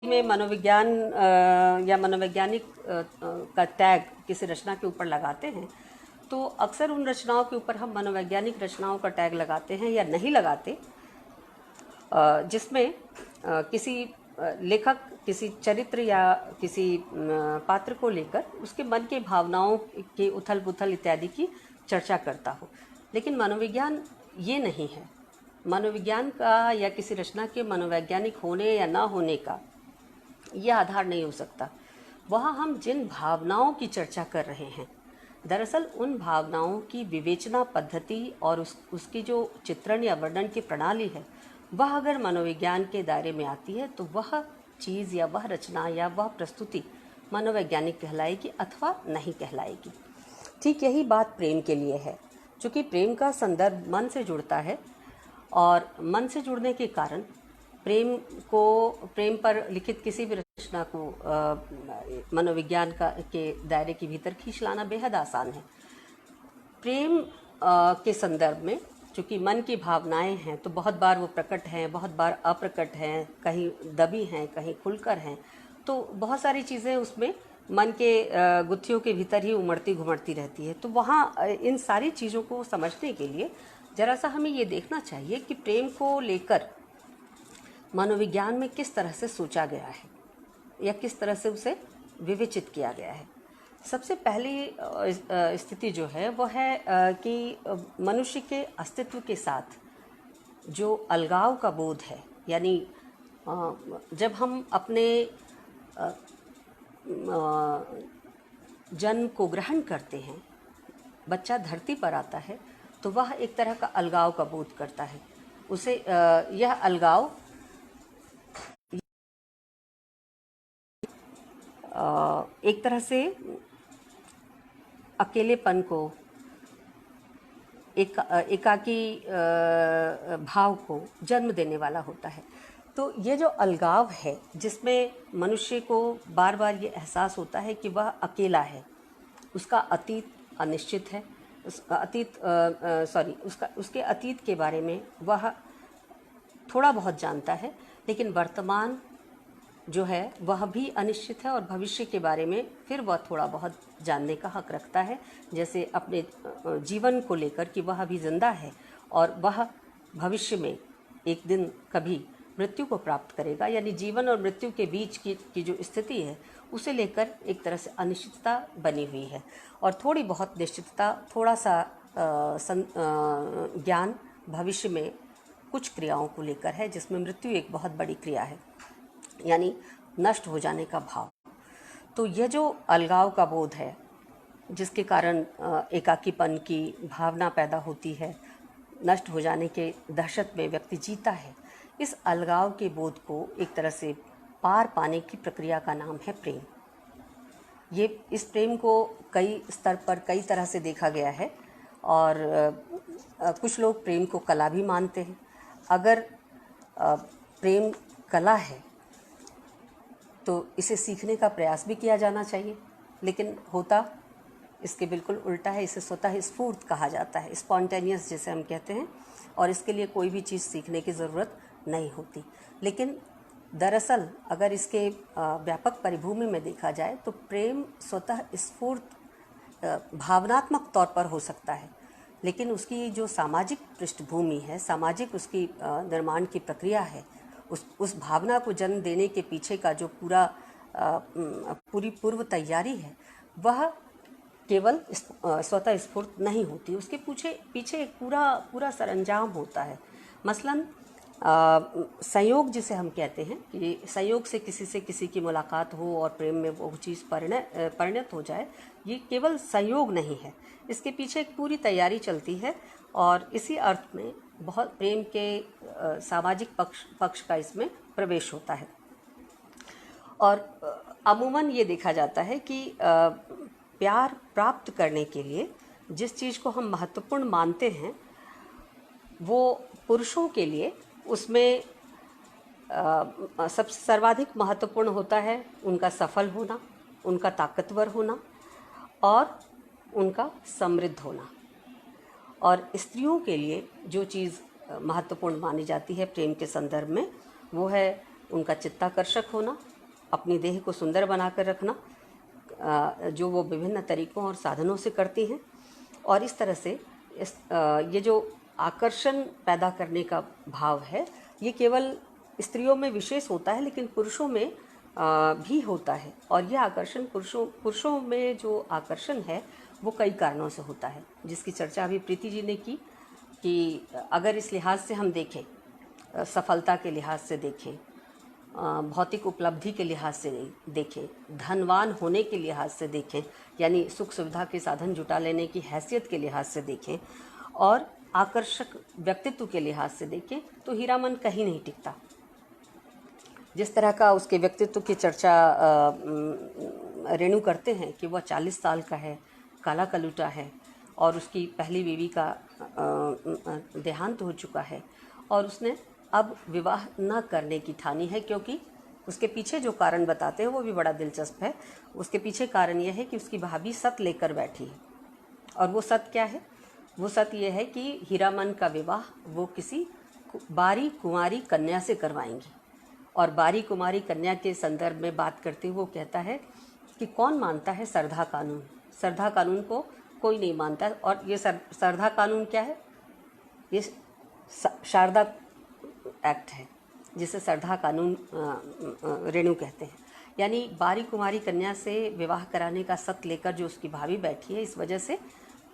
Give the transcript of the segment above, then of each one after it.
में मनोविज्ञान या मनोवैज्ञानिक का टैग किसी रचना के ऊपर लगाते हैं तो अक्सर उन रचनाओं के ऊपर हम मनोवैज्ञानिक रचनाओं का टैग लगाते हैं या नहीं लगाते, जिसमें किसी लेखक किसी चरित्र या किसी पात्र को लेकर उसके मन के भावनाओं के उथल पुथल इत्यादि की चर्चा करता हो। लेकिन मनोविज्ञान ये नहीं है। मनोविज्ञान का या किसी रचना के मनोवैज्ञानिक होने या ना होने का यह आधार नहीं हो सकता। वहाँ हम जिन भावनाओं की चर्चा कर रहे हैं, दरअसल उन भावनाओं की विवेचना पद्धति और उसकी जो चित्रण या वर्णन की प्रणाली है, वह अगर मनोविज्ञान के दायरे में आती है तो वह चीज़ या वह रचना या वह प्रस्तुति मनोवैज्ञानिक कहलाएगी अथवा नहीं कहलाएगी। ठीक यही बात प्रेम के लिए है। चूँकि प्रेम का संदर्भ मन से जुड़ता है और मन से जुड़ने के कारण प्रेम पर लिखित किसी भी रचना को मनोविज्ञान के दायरे के भीतर खींच लाना बेहद आसान है। प्रेम के संदर्भ में चूँकि मन की भावनाएं हैं तो बहुत बार वो प्रकट हैं, बहुत बार अप्रकट हैं, कहीं दबी हैं, कहीं खुलकर हैं। तो बहुत सारी चीज़ें उसमें मन के गुत्थियों के भीतर ही उमड़ती घुमड़ती रहती है। तो वहाँ इन सारी चीज़ों को समझने के लिए जरा सा हमें ये देखना चाहिए कि प्रेम को लेकर मनोविज्ञान में किस तरह से सोचा गया है या किस तरह से उसे विवेचित किया गया है। सबसे पहली स्थिति जो है वो है कि मनुष्य के अस्तित्व के साथ जो अलगाव का बोध है, यानी जब हम अपने जन्म को ग्रहण करते हैं, बच्चा धरती पर आता है तो वह एक तरह का अलगाव का बोध करता है। उसे यह अलगाव एक तरह से अकेलेपन को, एकाकी भाव को जन्म देने वाला होता है। तो ये जो अलगाव है, जिसमें मनुष्य को बार बार ये एहसास होता है कि वह अकेला है, उसका अतीत अनिश्चित है, उसके अतीत के बारे में वह थोड़ा बहुत जानता है, लेकिन वर्तमान जो है वह भी अनिश्चित है और भविष्य के बारे में फिर वह थोड़ा बहुत जानने का हक रखता है। जैसे अपने जीवन को लेकर कि वह अभी जिंदा है और वह भविष्य में एक दिन कभी मृत्यु को प्राप्त करेगा, यानी जीवन और मृत्यु के बीच की जो स्थिति है उसे लेकर एक तरह से अनिश्चितता बनी हुई है। और थोड़ी बहुत निश्चितता, थोड़ा सा ज्ञान भविष्य में कुछ क्रियाओं को लेकर है, जिसमें मृत्यु एक बहुत बड़ी क्रिया है, यानी नष्ट हो जाने का भाव। तो यह जो अलगाव का बोध है, जिसके कारण एकाकीपन की भावना पैदा होती है, नष्ट हो जाने के दहशत में व्यक्ति जीता है, इस अलगाव के बोध को एक तरह से पार पाने की प्रक्रिया का नाम है प्रेम। इस प्रेम को कई स्तर पर कई तरह से देखा गया है और कुछ लोग प्रेम को कला भी मानते हैं। अगर प्रेम कला है तो इसे सीखने का प्रयास भी किया जाना चाहिए, लेकिन होता इसके बिल्कुल उल्टा है। इसे स्वतः स्फूर्त कहा जाता है, स्पॉन्टेनियस जिसे हम कहते हैं, और इसके लिए कोई भी चीज़ सीखने की ज़रूरत नहीं होती। लेकिन दरअसल अगर इसके व्यापक परिभूमि में देखा जाए तो प्रेम स्वतः स्फूर्त भावनात्मक तौर पर हो सकता है, लेकिन उसकी जो सामाजिक पृष्ठभूमि है, सामाजिक उसकी निर्माण की प्रक्रिया है, उस भावना को जन्म देने के पीछे का जो पूरी पूर्व तैयारी है, वह केवल स्वतः स्फूर्त नहीं होती। उसके पीछे एक पूरा सरंजाम होता है। मसलन संयोग जिसे हम कहते हैं कि संयोग से किसी की मुलाकात हो और प्रेम में वो चीज़ परिणत हो जाए, ये केवल संयोग नहीं है, इसके पीछे एक पूरी तैयारी चलती है। और इसी अर्थ में बहुत प्रेम के सामाजिक पक्ष का इसमें प्रवेश होता है। और अमूमन ये देखा जाता है कि प्यार प्राप्त करने के लिए जिस चीज़ को हम महत्वपूर्ण मानते हैं, वो पुरुषों के लिए उसमें सबसे सर्वाधिक महत्वपूर्ण होता है उनका सफल होना, उनका ताकतवर होना और उनका समृद्ध होना। और स्त्रियों के लिए जो चीज़ महत्वपूर्ण मानी जाती है प्रेम के संदर्भ में, वो है उनका चित्ताकर्षक होना, अपनी देह को सुंदर बनाकर रखना, जो वो विभिन्न तरीकों और साधनों से करती हैं। और इस तरह से ये जो आकर्षण पैदा करने का भाव है, ये केवल स्त्रियों में विशेष होता है, लेकिन पुरुषों में भी होता है। और यह आकर्षण पुरुषों में जो आकर्षण है वो कई कारणों से होता है, जिसकी चर्चा अभी प्रीति जी ने की कि अगर इस लिहाज से हम देखें, सफलता के लिहाज से देखें, भौतिक उपलब्धि के लिहाज से देखें, धनवान होने के लिहाज से देखें, यानी सुख सुविधा के साधन जुटा लेने की हैसियत के लिहाज से देखें, और आकर्षक व्यक्तित्व के लिहाज से देखें, तो हीरामन कहीं नहीं टिकता। जिस तरह का उसके व्यक्तित्व की चर्चा रेणु करते हैं कि वह 40 साल का है, काला कलूटा है, और उसकी पहली बीवी का देहांत हो चुका है, और उसने अब विवाह न करने की ठानी है, क्योंकि उसके पीछे जो कारण बताते हैं वो भी बड़ा दिलचस्प है। उसके पीछे कारण यह है कि उसकी भाभी सत लेकर बैठी है, और वो सत क्या है? वो सत ये है कि हीरामन का विवाह वो किसी बारी कुंवारी कन्या से करवाएंगी। और बारी कुमारी कन्या के संदर्भ में बात करते हुए वो कहता है कि कौन मानता है सरधा कानून? सरधा कानून को कोई नहीं मानता। और ये सरधा कानून क्या है? ये शारदा एक्ट है, जिसे सरधा कानून रेणु कहते हैं। यानी बारी कुमारी कन्या से विवाह कराने का सत लेकर जो उसकी भाभी बैठी है, इस वजह से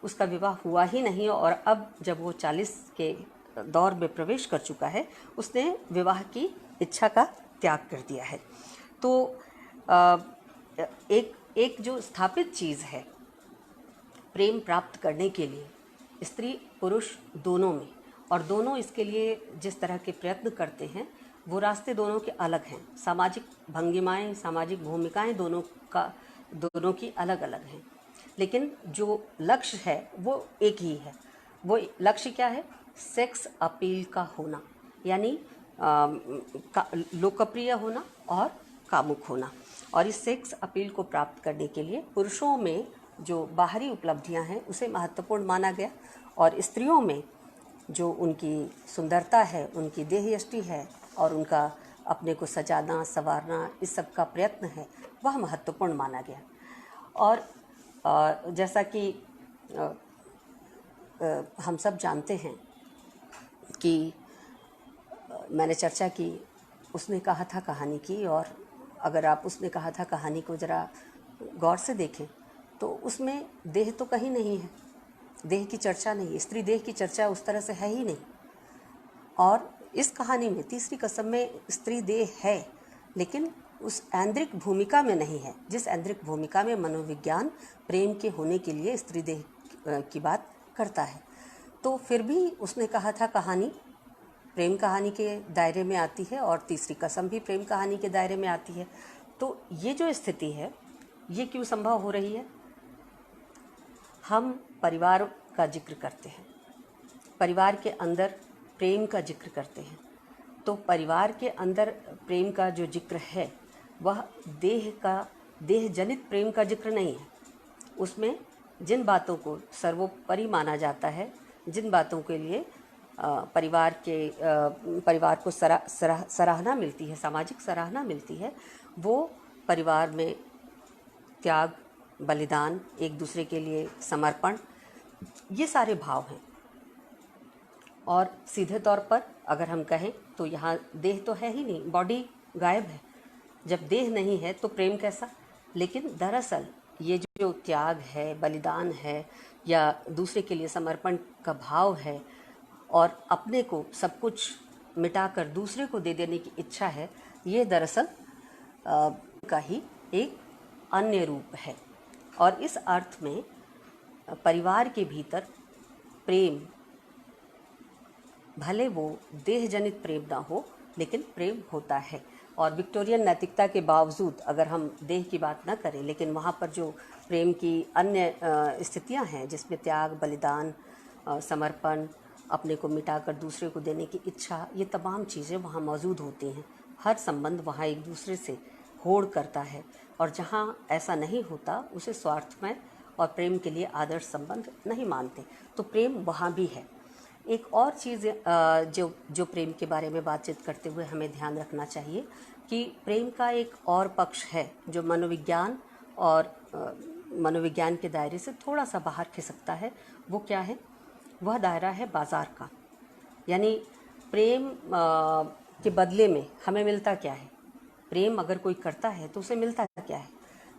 उसका विवाह हुआ ही नहीं। और अब जब वो 40 के दौर में प्रवेश कर चुका है, उसने विवाह की इच्छा का त्याग कर दिया है। तो एक जो स्थापित चीज़ है प्रेम प्राप्त करने के लिए, स्त्री पुरुष दोनों में, और दोनों इसके लिए जिस तरह के प्रयत्न करते हैं, वो रास्ते दोनों के अलग हैं। सामाजिक भंगिमाएं, सामाजिक भूमिकाएं दोनों की अलग अलग हैं, लेकिन जो लक्ष्य है वो एक ही है। वो लक्ष्य क्या है? सेक्स अपील का होना, यानी लोकप्रिय होना और कामुक होना। और इस सेक्स अपील को प्राप्त करने के लिए पुरुषों में जो बाहरी उपलब्धियां हैं उसे महत्वपूर्ण माना गया, और स्त्रियों में जो उनकी सुंदरता है, उनकी देह यष्टि है, और उनका अपने को सजाना संवारना, इस सब का प्रयत्न है, वह महत्वपूर्ण माना गया। और जैसा कि हम सब जानते हैं कि मैंने चर्चा की, उसने कहा था कहानी की, और अगर आप उसने कहा था कहानी को ज़रा गौर से देखें तो उसमें देह तो कहीं नहीं है, देह की चर्चा नहीं है, स्त्री देह की चर्चा उस तरह से है ही नहीं। और इस कहानी में तीसरी कसम में स्त्री देह है, लेकिन उस ऐन्द्रिक भूमिका में नहीं है, जिस ऐन्द्रिक भूमिका में मनोविज्ञान प्रेम के होने के लिए स्त्री देह की बात करता है। तो फिर भी उसने कहा था कहानी प्रेम कहानी के दायरे में आती है, और तीसरी कसम भी प्रेम कहानी के दायरे में आती है। तो ये जो स्थिति है, ये क्यों संभव हो रही है? हम परिवार का जिक्र करते हैं, परिवार के अंदर प्रेम का जिक्र करते हैं। तो परिवार के अंदर प्रेम का जो जिक्र है वह देह जनित प्रेम का जिक्र नहीं है। उसमें जिन बातों को सर्वोपरि माना जाता है, जिन बातों के लिए परिवार को सराहना मिलती है, सामाजिक सराहना मिलती है, वो परिवार में त्याग, बलिदान, एक दूसरे के लिए समर्पण, ये सारे भाव हैं। और सीधे तौर पर अगर हम कहें तो यहाँ देह तो है ही नहीं, बॉडी गायब है। जब देह नहीं है तो प्रेम कैसा? लेकिन दरअसल ये जो त्याग है, बलिदान है, या दूसरे के लिए समर्पण का भाव है, और अपने को सब कुछ मिटाकर दूसरे को दे देने की इच्छा है, ये दरअसल का ही एक अन्य रूप है। और इस अर्थ में परिवार के भीतर प्रेम, भले वो देह जनित प्रेम ना हो, लेकिन प्रेम होता है। और विक्टोरियन नैतिकता के बावजूद अगर हम देह की बात ना करें, लेकिन वहाँ पर जो प्रेम की अन्य स्थितियाँ हैं, जिसमें त्याग, बलिदान, समर्पण, अपने को मिटाकर दूसरे को देने की इच्छा, ये तमाम चीज़ें वहाँ मौजूद होती हैं। हर संबंध वहाँ एक दूसरे से होड़ करता है, और जहाँ ऐसा नहीं होता उसे स्वार्थमय और प्रेम के लिए आदर्श संबंध नहीं मानते। तो प्रेम वहाँ भी है। एक और चीज़ जो जो प्रेम के बारे में बातचीत करते हुए हमें ध्यान रखना चाहिए कि प्रेम का एक और पक्ष है जो मनोविज्ञान और मनोविज्ञान के दायरे से थोड़ा सा बाहर खिसकता है। वो क्या है? वह दायरा है बाजार का। यानी प्रेम के बदले में हमें मिलता क्या है? प्रेम अगर कोई करता है तो उसे मिलता क्या है?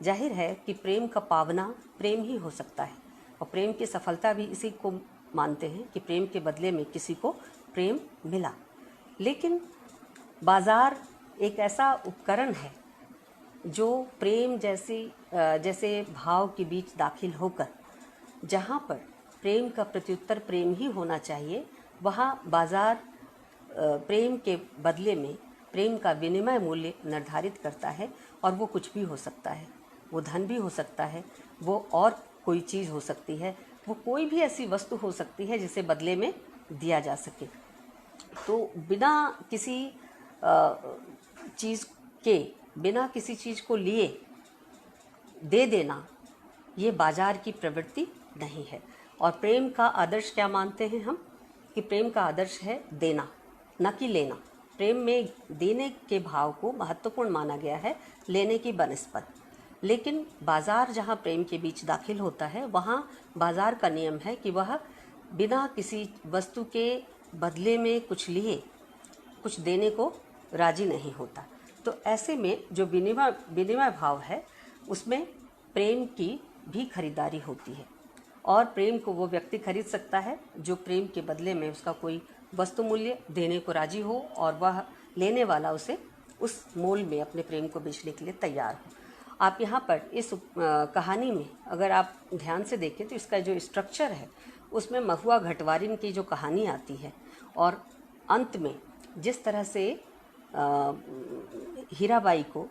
जाहिर है कि प्रेम का पावना प्रेम ही हो सकता है, और प्रेम की सफलता भी इसी को मानते हैं कि प्रेम के बदले में किसी को प्रेम मिला। लेकिन बाजार एक ऐसा उपकरण है जो प्रेम जैसे भाव के बीच दाखिल होकर, जहाँ पर प्रेम का प्रत्युत्तर प्रेम ही होना चाहिए, वहाँ बाजार प्रेम के बदले में प्रेम का विनिमय मूल्य निर्धारित करता है। और वो कुछ भी हो सकता है, वो धन भी हो सकता है, वो और कोई चीज़ हो सकती है, वो कोई भी ऐसी वस्तु हो सकती है जिसे बदले में दिया जा सके। तो बिना किसी चीज़ के, बिना किसी चीज़ को लिए दे देना, ये बाजार की प्रवृत्ति नहीं है। और प्रेम का आदर्श क्या मानते हैं हम? कि प्रेम का आदर्श है देना, न कि लेना। प्रेम में देने के भाव को महत्वपूर्ण माना गया है लेने की बनिस्बत। लेकिन बाजार जहाँ प्रेम के बीच दाखिल होता है, वहाँ बाजार का नियम है कि वह बिना किसी वस्तु के बदले में कुछ लिए कुछ देने को राजी नहीं होता। तो ऐसे में जो विनिमय भाव है, उसमें प्रेम की भी खरीदारी होती है। और प्रेम को वो व्यक्ति खरीद सकता है जो प्रेम के बदले में उसका कोई वस्तु मूल्य देने को राजी हो, और वह लेने वाला उसे उस मोल में अपने प्रेम को बेचने के लिए तैयार हो। आप यहाँ पर इस कहानी में अगर आप ध्यान से देखें तो इसका जो स्ट्रक्चर है, उसमें महुआ घटवारिन की जो कहानी आती है, और अंत में जिस तरह से हीराबाई को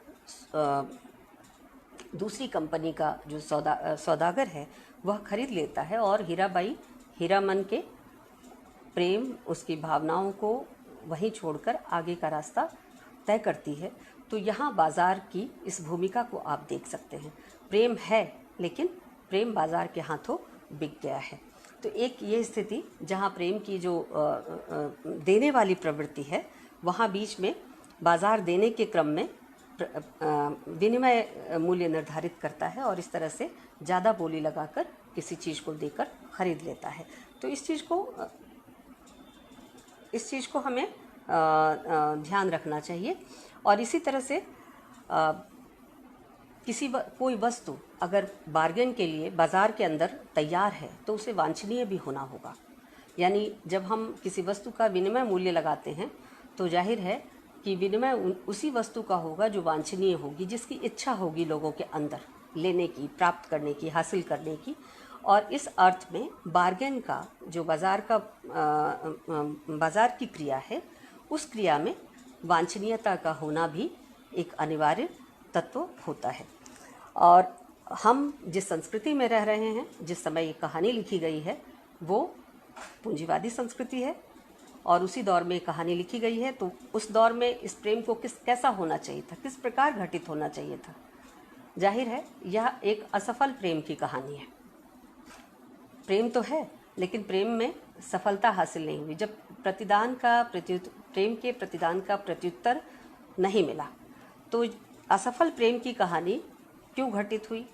दूसरी कंपनी का जो सौदागर है वह खरीद लेता है, और हीराबाई हीरामन के प्रेम, उसकी भावनाओं को वहीं छोड़कर आगे का रास्ता तय करती है। तो यहाँ बाजार की इस भूमिका को आप देख सकते हैं। प्रेम है, लेकिन प्रेम बाजार के हाथों बिक गया है। तो एक ये स्थिति जहाँ प्रेम की जो देने वाली प्रवृत्ति है, वहाँ बीच में बाजार देने के क्रम में विनिमय मूल्य निर्धारित करता है, और इस तरह से ज़्यादा बोली लगाकर किसी चीज़ को देकर खरीद लेता है। तो इस चीज़ को हमें ध्यान रखना चाहिए। और इसी तरह से कोई वस्तु अगर बार्गेन के लिए बाज़ार के अंदर तैयार है तो उसे वांछनीय भी होना होगा। यानी जब हम किसी वस्तु का विनिमय मूल्य लगाते हैं तो जाहिर है कि विनिमय उसी वस्तु का होगा जो वांछनीय होगी, जिसकी इच्छा होगी लोगों के अंदर लेने की, प्राप्त करने की, हासिल करने की। और इस अर्थ में बार्गेन का जो बाजार की क्रिया है, उस क्रिया में वांछनीयता का होना भी एक अनिवार्य तत्व होता है। और हम जिस संस्कृति में रह रहे हैं, जिस समय ये कहानी लिखी गई है, वो पूंजीवादी संस्कृति है, और उसी दौर में कहानी लिखी गई है। तो उस दौर में इस प्रेम को कैसा होना चाहिए था, किस प्रकार घटित होना चाहिए था? जाहिर है यह एक असफल प्रेम की कहानी है। प्रेम तो है, लेकिन प्रेम में सफलता हासिल नहीं हुई। जब प्रेम के प्रतिदान का प्रत्युत्तर नहीं मिला, तो असफल प्रेम की कहानी क्यों घटित हुई,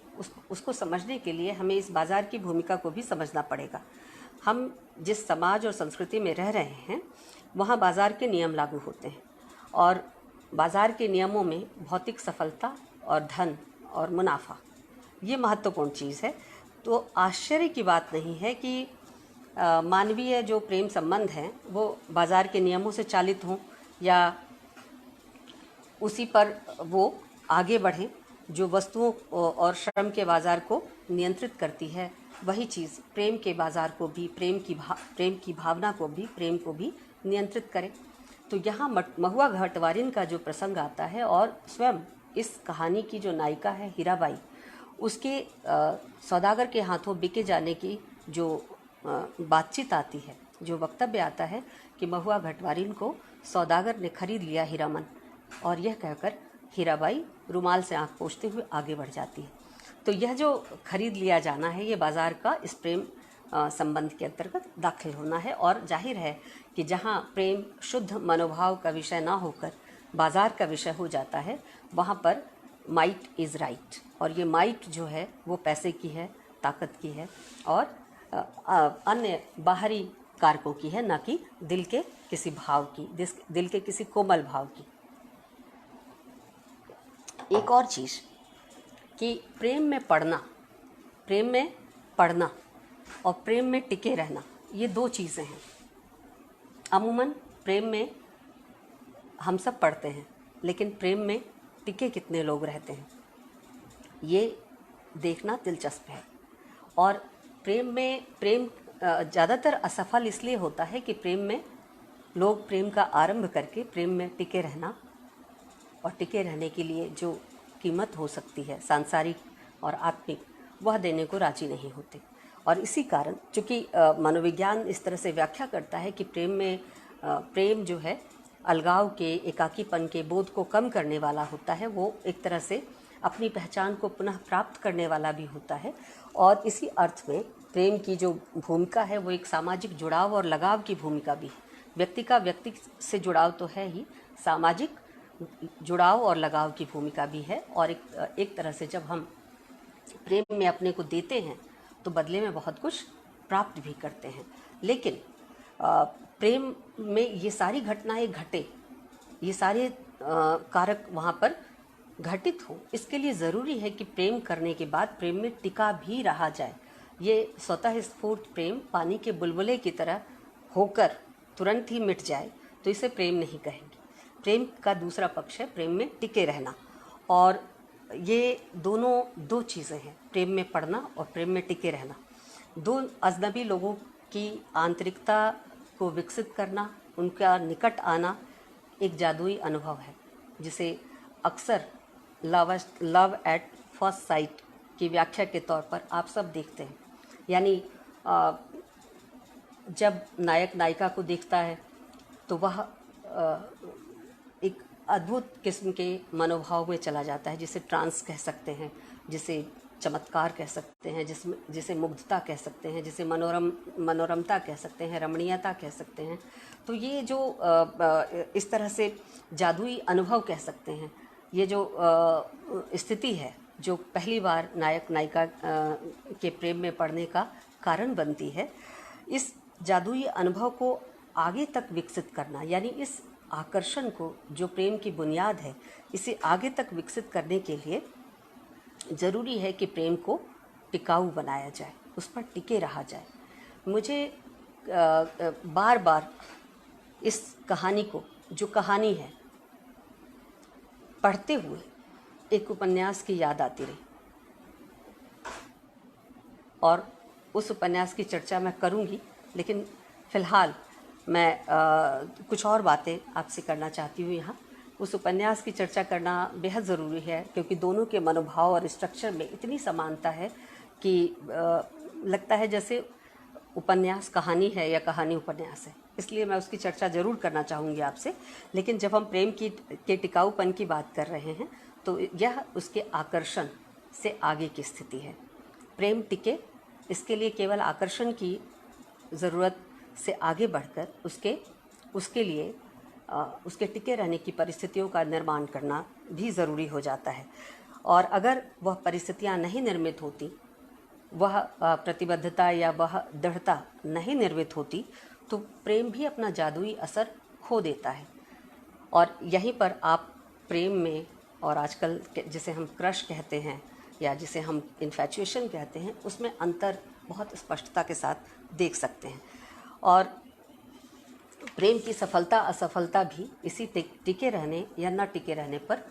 उसको समझने के लिए हमें इस बाजार की भूमिका को भी समझना पड़ेगा। हम जिस समाज और संस्कृति में रह रहे हैं, वहाँ बाजार के नियम लागू होते हैं, और बाजार के नियमों में भौतिक सफलता और धन और मुनाफा, ये महत्वपूर्ण चीज़ है। तो आश्चर्य की बात नहीं है कि मानवीय जो प्रेम संबंध हैं वो बाजार के नियमों से चालित हों, या उसी पर वो आगे बढ़ें। जो वस्तुओं और श्रम के बाजार को नियंत्रित करती है, वही चीज़ प्रेम के बाजार को भी, प्रेम की भावना को भी, प्रेम को भी नियंत्रित करे। तो यहाँ महुआ घटवारिन का जो प्रसंग आता है, और स्वयं इस कहानी की जो नायिका है हीराबाई, उसके सौदागर के हाथों बिके जाने की जो बातचीत आती है, जो वक्तव्य आता है कि महुआ घटवारिन को सौदागर ने खरीद लिया हीरामन, और यह कहकर हीराबाई रुमाल से आंख पोंछते हुए आगे बढ़ जाती है। तो यह जो खरीद लिया जाना है, ये बाजार का इस प्रेम संबंध के अंतर्गत दाखिल होना है। और जाहिर है कि जहाँ प्रेम शुद्ध मनोभाव का विषय ना होकर बाजार का विषय हो जाता है, वहाँ पर माइट इज़ राइट। और ये माइट जो है वो पैसे की है, ताकत की है और अन्य बाहरी कारकों की है, ना कि दिल के किसी भाव की, दिल के किसी कोमल भाव की। एक और चीज़ कि प्रेम में पढ़ना और प्रेम में टिके रहना, ये दो चीज़ें हैं। अमूमन प्रेम में हम सब पढ़ते हैं, लेकिन प्रेम में टिके कितने लोग रहते हैं, ये देखना दिलचस्प है। और प्रेम ज़्यादातर असफल इसलिए होता है कि प्रेम में लोग प्रेम का आरंभ करके प्रेम में टिके रहना और टिके रहने के लिए जो कीमत हो सकती है सांसारिक और आत्मिक, वह देने को राजी नहीं होते। और इसी कारण चूँकि मनोविज्ञान इस तरह से व्याख्या करता है कि प्रेम जो है अलगाव के, एकाकीपन के बोध को कम करने वाला होता है, वो एक तरह से अपनी पहचान को पुनः प्राप्त करने वाला भी होता है। और इसी अर्थ में प्रेम की जो भूमिका है वो एक सामाजिक जुड़ाव और लगाव की भूमिका भी है। व्यक्ति का व्यक्ति से जुड़ाव तो है ही, सामाजिक जुड़ाव और लगाव की भूमिका भी है। और एक तरह से जब हम प्रेम में अपने को देते हैं तो बदले में बहुत कुछ प्राप्त भी करते हैं। लेकिन प्रेम में ये सारी घटनाएं घटे, ये सारे कारक वहाँ पर घटित हो, इसके लिए ज़रूरी है कि प्रेम करने के बाद प्रेम में टिका भी रहा जाए। ये स्वतः स्फूर्त प्रेम पानी के बुलबुले की तरह होकर तुरंत ही मिट जाए तो इसे प्रेम नहीं कहेंगे। प्रेम का दूसरा पक्ष है प्रेम में टिके रहना। और ये दो चीज़ें हैं, प्रेम में पड़ना और प्रेम में टिके रहना। दो अजनबी लोगों की आंतरिकता को विकसित करना, उनका निकट आना एक जादुई अनुभव है, जिसे अक्सर लव एट फर्स्ट साइट की व्याख्या के तौर पर आप सब देखते हैं। यानी जब नायक नायिका को देखता है तो वह एक अद्भुत किस्म के मनोभाव में चला जाता है, जिसे ट्रांस कह सकते हैं, जिसे चमत्कार कह सकते हैं, जिसे मुग्धता कह सकते हैं, जिसे मनोरमता कह सकते हैं, रमणीयता कह सकते हैं। तो ये जो इस तरह से जादुई अनुभव कह सकते हैं, ये जो स्थिति है जो पहली बार नायक नायिका के प्रेम में पड़ने का कारण बनती है, इस जादुई अनुभव को आगे तक विकसित करना, यानी इस आकर्षण को जो प्रेम की बुनियाद है, इसे आगे तक विकसित करने के लिए ज़रूरी है कि प्रेम को टिकाऊ बनाया जाए, उस पर टिके रहा जाए। मुझे बार बार इस कहानी को, जो कहानी है, पढ़ते हुए एक उपन्यास की याद आती रही और उस उपन्यास की चर्चा मैं करूंगी। लेकिन फ़िलहाल मैं कुछ और बातें आपसे करना चाहती हूँ यहाँ। उस उपन्यास की चर्चा करना बेहद ज़रूरी है क्योंकि दोनों के मनोभाव और स्ट्रक्चर में इतनी समानता है कि लगता है जैसे उपन्यास कहानी है या कहानी उपन्यास है। इसलिए मैं उसकी चर्चा ज़रूर करना चाहूँगी आपसे। लेकिन जब हम प्रेम के टिकाऊपन की बात कर रहे हैं तो यह उसके आकर्षण से आगे की स्थिति है। प्रेम टिके, इसके लिए केवल आकर्षण की ज़रूरत से आगे बढ़कर उसके लिए उसके टिके रहने की परिस्थितियों का निर्माण करना भी ज़रूरी हो जाता है। और अगर वह परिस्थितियाँ नहीं निर्मित होती, वह प्रतिबद्धता या वह दृढ़ता नहीं निर्मित होती, तो प्रेम भी अपना जादुई असर खो देता है। और यहीं पर आप प्रेम में, और आजकल जिसे हम क्रश कहते हैं या जिसे हम इन्फैचुएशन कहते हैं, उसमें अंतर बहुत स्पष्टता के साथ देख सकते हैं। और प्रेम की सफलता असफलता भी इसी टिके रहने या न टिके रहने पर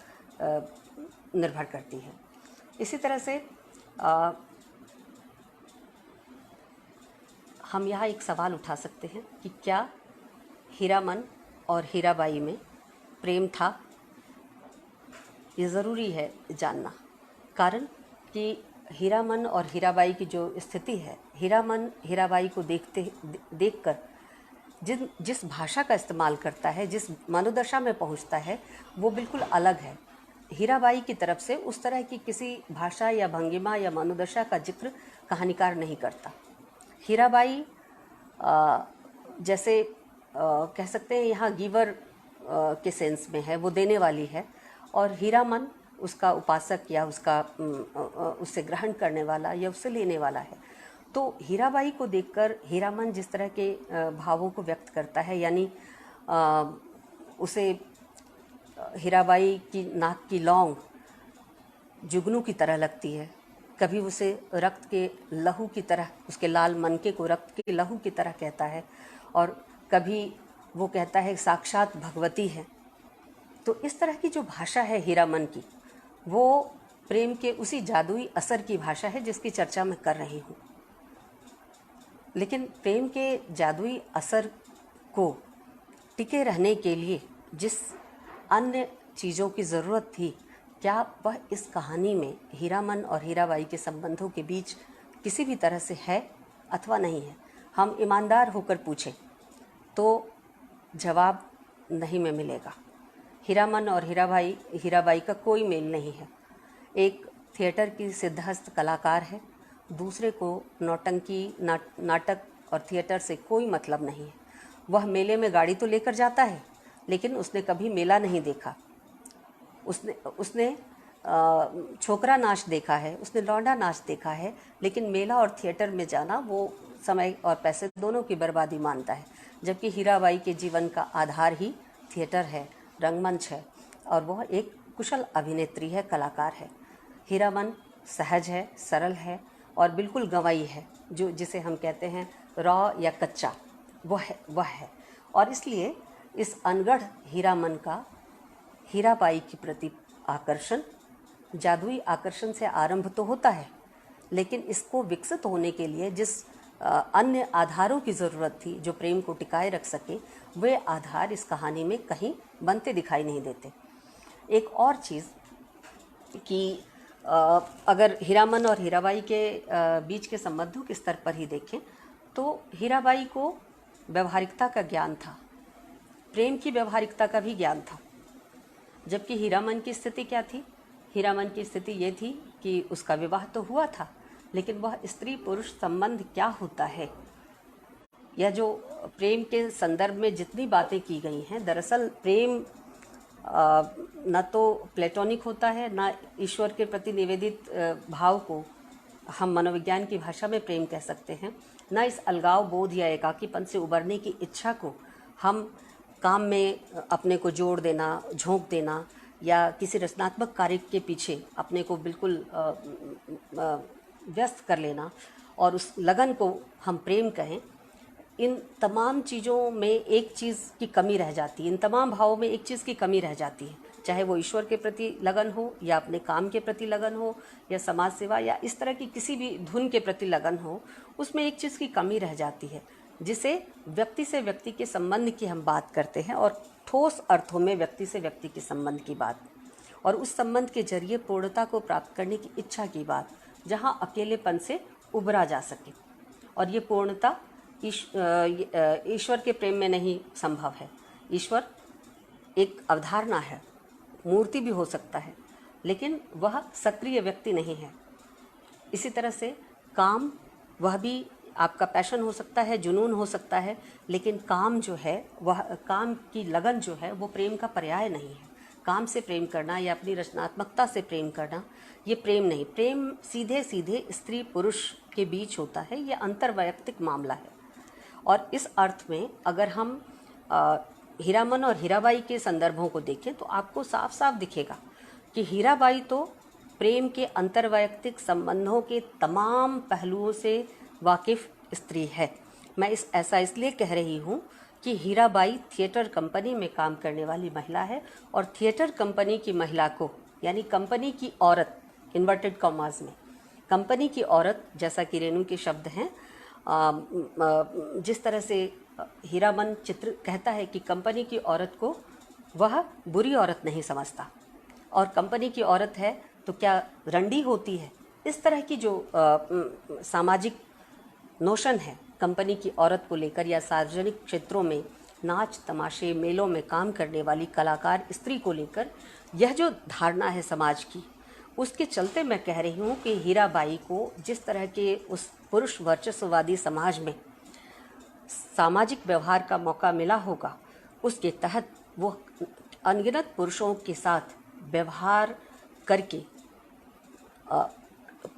निर्भर करती है। इसी तरह से हम यहाँ एक सवाल उठा सकते हैं कि क्या हीरामन और हीराबाई में प्रेम था? ये ज़रूरी है जानना, कारण कि हीरामन और हीराबाई की जो स्थिति है, हीरामन हीराबाई को देखकर जिस भाषा का इस्तेमाल करता है, जिस मनोदशा में पहुंचता है, वो बिल्कुल अलग है। हीराबाई की तरफ से उस तरह की किसी भाषा या भंगिमा या मनोदशा का जिक्र कहानीकार नहीं करता। हीराबाई जैसे कह सकते हैं यहाँ गिवर के सेंस में है, वो देने वाली है, और हीरामन उसका उपासक या उसका उससे ग्रहण करने वाला या उससे लेने वाला है। तो हीराबाई को देखकर हीरामन जिस तरह के भावों को व्यक्त करता है, यानी उसे हीराबाई की नाक की लौंग जुगनू की तरह लगती है, कभी उसे रक्त के लहू की तरह, उसके लाल मनके को रक्त के लहू की तरह कहता है, और कभी वो कहता है साक्षात भगवती है। तो इस तरह की जो भाषा है हीरामन की, वो प्रेम के उसी जादुई असर की भाषा है जिसकी चर्चा मैं कर रही हूँ। लेकिन प्रेम के जादुई असर को टिके रहने के लिए जिस अन्य चीज़ों की ज़रूरत थी, क्या वह इस कहानी में हीरामन और हीराबाई के संबंधों के बीच किसी भी तरह से है अथवा नहीं है? हम ईमानदार होकर पूछें तो जवाब नहीं में मिलेगा। हीरामन और हीराबाई का कोई मेल नहीं है। एक थिएटर की सिद्धहस्त कलाकार है, दूसरे को नौटंकी नाटक और थिएटर से कोई मतलब नहीं है। वह मेले में गाड़ी तो लेकर जाता है, लेकिन उसने कभी मेला नहीं देखा। उसने छोकरा नाच देखा है, उसने लौंडा नाच देखा है, लेकिन मेला और थिएटर में जाना वो समय और पैसे दोनों की बर्बादी मानता है। जबकि हीराबाई के जीवन का आधार ही थिएटर है, रंगमंच है, और वह एक कुशल अभिनेत्री है, कलाकार है। हीरामन सहज है, सरल है और बिल्कुल गंवाई है, जो जिसे हम कहते हैं रॉ या कच्चा, वह है। और इसलिए इस अनगढ़ हीरामन का हीराबाई के प्रति आकर्षण जादुई आकर्षण से आरंभ तो होता है, लेकिन इसको विकसित होने के लिए जिस अन्य आधारों की ज़रूरत थी जो प्रेम को टिकाए रख सके, वे आधार इस कहानी में कहीं बनते दिखाई नहीं देते। एक और चीज़ कि अगर हीरामन और हीराबाई के बीच के संबंधों के स्तर पर ही देखें तो हीराबाई को व्यवहारिकता का ज्ञान था, प्रेम की व्यवहारिकता का भी ज्ञान था। जबकि हीरामन की स्थिति क्या थी? हीरामन की स्थिति ये थी कि उसका विवाह तो हुआ था, लेकिन वह स्त्री पुरुष संबंध क्या होता है, यह जो प्रेम के संदर्भ में जितनी बातें की गई हैं, दरअसल प्रेम न तो प्लेटोनिक होता है, न ईश्वर के प्रति निवेदित भाव को हम मनोविज्ञान की भाषा में प्रेम कह सकते हैं, न इस अलगाव बोध या एकाकीपन से उबरने की इच्छा को हम काम में अपने को जोड़ देना, झोंक देना, या किसी रचनात्मक कार्य के पीछे अपने को बिल्कुल व्यस्त कर लेना और उस लगन को हम प्रेम कहें। इन तमाम चीज़ों में एक चीज़ की कमी रह जाती है, इन तमाम भावों में एक चीज़ की कमी रह जाती है, चाहे वो ईश्वर के प्रति लगन हो या अपने काम के प्रति लगन हो या समाज सेवा या इस तरह की किसी भी धुन के प्रति लगन हो, उसमें एक चीज़ की कमी रह जाती है, जिसे व्यक्ति से व्यक्ति के संबंध की हम बात करते हैं, और ठोस अर्थों में व्यक्ति से व्यक्ति के संबंध की बात, और उस संबंध के जरिए पूर्णता को प्राप्त करने की इच्छा की बात, जहाँ अकेलेपन से उबरा जा सके। और ये पूर्णता ईश्वर के प्रेम में नहीं संभव है। ईश्वर एक अवधारणा है, मूर्ति भी हो सकता है, लेकिन वह सक्रिय व्यक्ति नहीं है। इसी तरह से काम, वह भी आपका पैशन हो सकता है, जुनून हो सकता है, लेकिन काम जो है, वह काम की लगन जो है, वो प्रेम का पर्याय नहीं है। काम से प्रेम करना या अपनी रचनात्मकता से प्रेम करना, ये प्रेम नहीं। प्रेम सीधे सीधे स्त्री पुरुष के बीच होता है, ये अंतर्वैयक्तिक मामला है। और इस अर्थ में अगर हम हीरामन और हीराबाई के संदर्भों को देखें तो आपको साफ साफ दिखेगा कि हीराबाई तो प्रेम के अंतर्वैयक्तिक संबंधों के तमाम पहलुओं से वाकिफ स्त्री है। मैं ऐसा इसलिए कह रही हूँ कि हीराबाई थिएटर कंपनी में काम करने वाली महिला है, और थिएटर कंपनी की महिला को, यानी कंपनी की औरत, इन्वर्टेड कॉमास में, कंपनी की औरत, जैसा कि रेणु के शब्द हैं, जिस तरह से हीरामन चित्र कहता है कि कंपनी की औरत को वह बुरी औरत नहीं समझता, और कंपनी की औरत है तो क्या रंडी होती है, इस तरह की जो सामाजिक नोशन है कंपनी की औरत को लेकर, या सार्वजनिक क्षेत्रों में नाच तमाशे मेलों में काम करने वाली कलाकार स्त्री को लेकर, यह जो धारणा है समाज की, उसके चलते मैं कह रही हूँ कि हीराबाई को जिस तरह के उस पुरुष वर्चस्ववादी समाज में सामाजिक व्यवहार का मौका मिला होगा, उसके तहत वो अनगिनत पुरुषों के साथ व्यवहार करके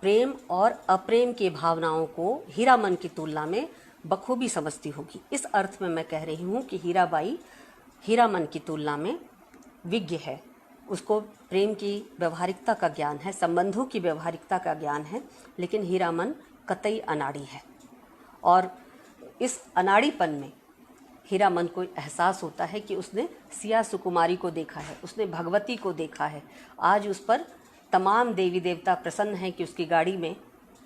प्रेम और अप्रेम की भावनाओं को हीरामन की तुलना में बखूबी समझती होगी। इस अर्थ में मैं कह रही हूँ कि हीराबाई हीरामन की तुलना में विज्ञ है। उसको प्रेम की व्यवहारिकता का ज्ञान है, संबंधों की व्यवहारिकता का ज्ञान है, लेकिन हीरामन कतई अनाड़ी है। और इस अनाड़ीपन में हीरामन को एहसास होता है कि उसने सिया सुकुमारी को देखा है, उसने भगवती को देखा है। आज उस पर तमाम देवी देवता प्रसन्न हैं कि उसकी गाड़ी में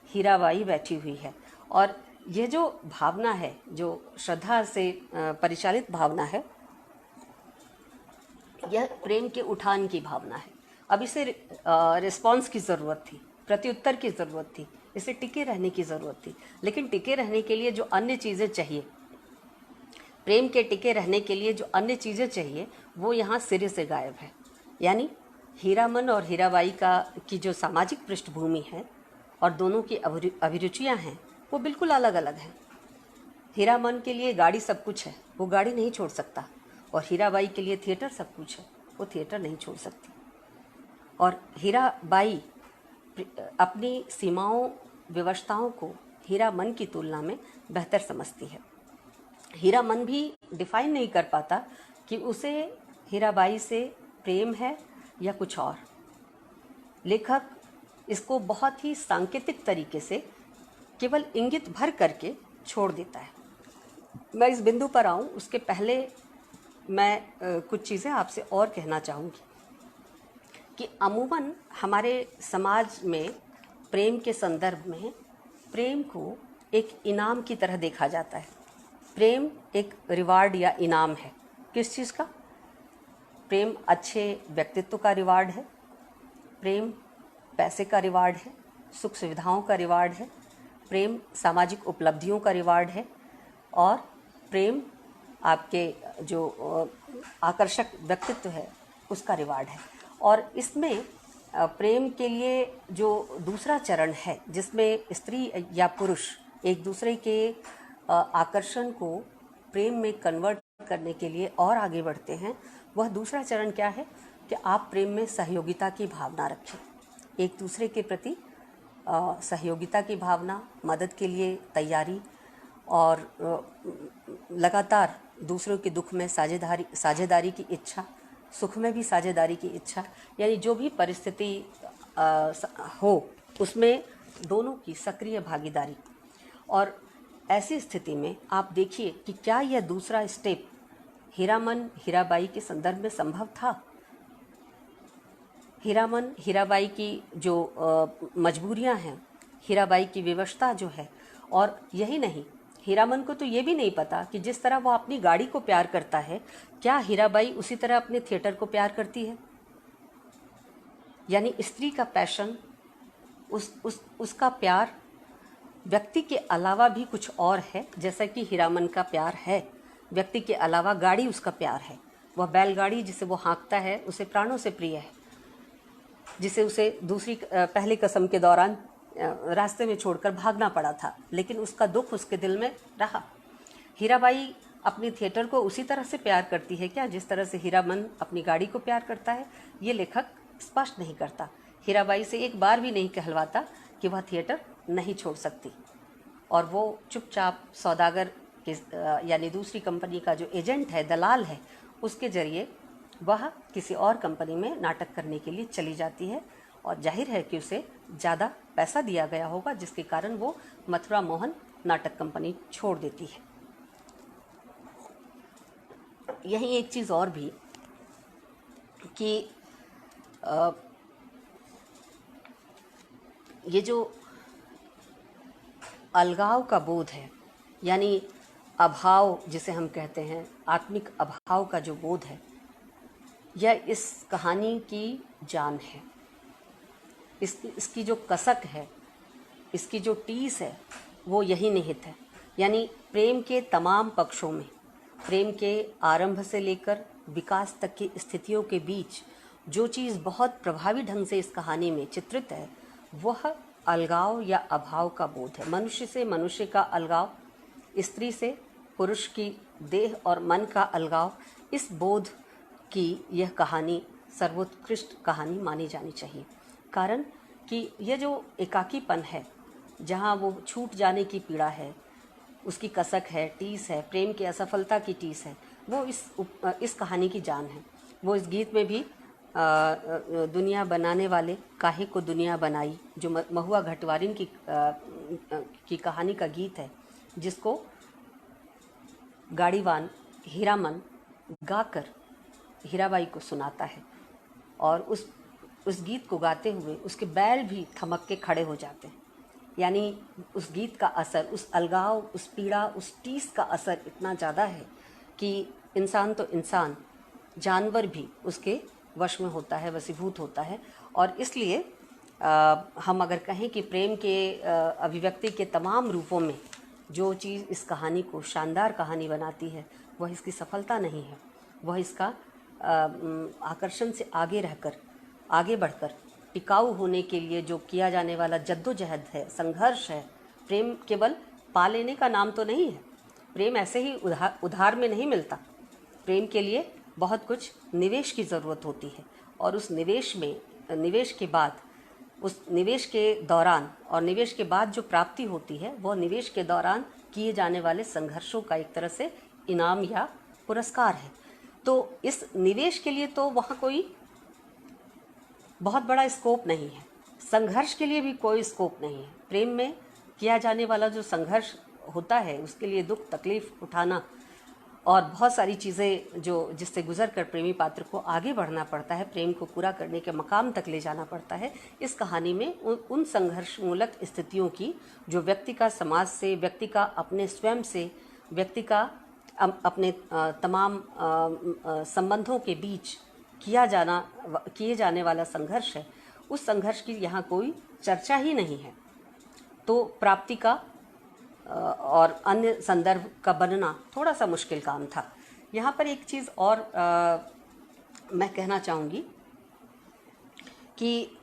हीराबाई बैठी हुई है। और यह जो भावना है, जो श्रद्धा से परिचालित भावना है, यह प्रेम के उठान की भावना है। अब इसे रिस्पॉन्स की ज़रूरत थी, प्रत्युत्तर की ज़रूरत थी, इसे टिके रहने की ज़रूरत थी। लेकिन टिके रहने के लिए जो अन्य चीज़ें चाहिए, प्रेम के टिके रहने के लिए जो अन्य चीज़ें चाहिए, वो यहाँ सिरे से गायब है। यानी हीरामन और हीराबाई की जो सामाजिक पृष्ठभूमि है और दोनों की अभिरुचियाँ हैं, वो बिल्कुल अलग अलग हैं। हीरामन के लिए गाड़ी सब कुछ है, वो गाड़ी नहीं छोड़ सकता, और हीराबाई के लिए थिएटर सब कुछ है, वो थिएटर नहीं छोड़ सकती। और हीराबाई अपनी सीमाओं, व्यवस्थाओं को हीरामन की तुलना में बेहतर समझती है। हीरामन भी डिफाइन नहीं कर पाता कि उसे हीराबाई से प्रेम है या कुछ और। लेखक इसको बहुत ही सांकेतिक तरीके से केवल इंगित भर करके छोड़ देता है। मैं इस बिंदु पर आऊँ उसके पहले मैं कुछ चीज़ें आपसे और कहना चाहूँगी कि अमूमन हमारे समाज में प्रेम के संदर्भ में प्रेम को एक इनाम की तरह देखा जाता है। प्रेम एक रिवार्ड या इनाम है। किस चीज़ का? प्रेम अच्छे व्यक्तित्व का रिवार्ड है, प्रेम पैसे का रिवार्ड है, सुख सुविधाओं का रिवार्ड है, प्रेम सामाजिक उपलब्धियों का रिवार्ड है, और प्रेम आपके जो आकर्षक व्यक्तित्व है उसका रिवार्ड है। और इसमें प्रेम के लिए जो दूसरा चरण है, जिसमें स्त्री या पुरुष एक दूसरे के आकर्षण को प्रेम में कन्वर्ट करने के लिए और आगे बढ़ते हैं, वह दूसरा चरण क्या है कि आप प्रेम में सहयोगिता की भावना रखें। एक दूसरे के प्रति सहयोगिता की भावना, मदद के लिए तैयारी, और लगातार दूसरों के दुख में साझेदारी की इच्छा, सुख में भी साझेदारी की इच्छा। यानी जो भी परिस्थिति हो उसमें दोनों की सक्रिय भागीदारी। और ऐसी स्थिति में आप देखिए कि क्या यह दूसरा स्टेप हीरामन हीराबाई के संदर्भ में संभव था। हीरामन हीराबाई की जो मजबूरियां हैं, हीराबाई की विवशता जो है, और यही नहीं, हीरामन को तो ये भी नहीं पता कि जिस तरह वो अपनी गाड़ी को प्यार करता है, क्या हीराबाई उसी तरह अपने थिएटर को प्यार करती है। यानी स्त्री का पैशन, उसका प्यार व्यक्ति के अलावा भी कुछ और है। जैसा कि हीरामन का प्यार है, व्यक्ति के अलावा गाड़ी उसका प्यार है। वह बैलगाड़ी जिसे वो हाँकता है उसे प्राणों से प्रिय है, जिसे उसे पहली कसम के दौरान रास्ते में छोड़कर भागना पड़ा था, लेकिन उसका दुख उसके दिल में रहा। हीराबाई अपनी थिएटर को उसी तरह से प्यार करती है क्या जिस तरह से हीरामन अपनी गाड़ी को प्यार करता है? ये लेखक स्पष्ट नहीं करता। हीराबाई से एक बार भी नहीं कहलवाता कि वह थिएटर नहीं छोड़ सकती, और वो चुपचाप सौदागर के यानी दूसरी कंपनी का जो एजेंट है, दलाल है, उसके जरिए वह किसी और कंपनी में नाटक करने के लिए चली जाती है। और जाहिर है कि उसे ज़्यादा पैसा दिया गया होगा, जिसके कारण वो मथुरा मोहन नाटक कंपनी छोड़ देती है। यही एक चीज़ और भी कि ये जो अलगाव का बोध है, यानी अभाव जिसे हम कहते हैं, आत्मिक अभाव का जो बोध है, यह इस कहानी की जान है। इसकी जो कसक है, इसकी जो टीस है, वो यही निहित है। यानी प्रेम के तमाम पक्षों में, प्रेम के आरंभ से लेकर विकास तक की स्थितियों के बीच जो चीज़ बहुत प्रभावी ढंग से इस कहानी में चित्रित है वह अलगाव या अभाव का बोध है। मनुष्य से मनुष्य का अलगाव, स्त्री से पुरुष की देह और मन का अलगाव, इस बोध की यह कहानी सर्वोत्कृष्ट कहानी मानी जानी चाहिए। कारण कि यह जो एकाकीपन है, जहाँ वो छूट जाने की पीड़ा है, उसकी कसक है, टीस है, प्रेम की असफलता की टीस है, वो इस कहानी की जान है। वो इस गीत में भी दुनिया बनाने वाले काहे को दुनिया बनाई, जो महुआ घटवारिन की कहानी का गीत है, जिसको गाड़ीवान हीरामन गाकर हीराबाई को सुनाता है और उस गीत को गाते हुए उसके बैल भी थमक के खड़े हो जाते हैं। यानी उस गीत का असर, उस अलगाव, उस पीड़ा, उस टीस का असर इतना ज़्यादा है कि इंसान तो इंसान, जानवर भी उसके वश में होता है, वशीभूत होता है। और इसलिए हम अगर कहें कि प्रेम के अभिव्यक्ति के तमाम रूपों में जो चीज़ इस कहानी को शानदार कहानी बनाती है वह इसकी सफलता नहीं है, वह इसका आकर्षण से आगे रहकर, आगे बढ़कर टिकाऊ होने के लिए जो किया जाने वाला जद्दोजहद है, संघर्ष है। प्रेम केवल पा लेने का नाम तो नहीं है। प्रेम ऐसे ही उधार में नहीं मिलता। प्रेम के लिए बहुत कुछ निवेश की ज़रूरत होती है और उस निवेश में, निवेश के बाद, उस निवेश के दौरान और निवेश के बाद जो प्राप्ति होती है वह निवेश के दौरान किए जाने वाले संघर्षों का एक तरह से इनाम या पुरस्कार है। तो इस निवेश के लिए तो वहाँ कोई बहुत बड़ा स्कोप नहीं है, संघर्ष के लिए भी कोई स्कोप नहीं है। प्रेम में किया जाने वाला जो संघर्ष होता है उसके लिए दुख तकलीफ उठाना और बहुत सारी चीज़ें जो जिससे गुजर कर प्रेमी पात्र को आगे बढ़ना पड़ता है, प्रेम को पूरा करने के मकाम तक ले जाना पड़ता है। इस कहानी में उन संघर्षमूलक स्थितियों की जो व्यक्ति का समाज से, व्यक्ति का अपने स्वयं से, व्यक्ति का अपने तमाम संबंधों के बीच किए जाने वाला संघर्ष है, उस संघर्ष की यहाँ कोई चर्चा ही नहीं है। तो प्राप्ति का और अन्य संदर्भ का बनना थोड़ा सा मुश्किल काम था। यहाँ पर एक चीज़ और मैं कहना चाहूँगी कि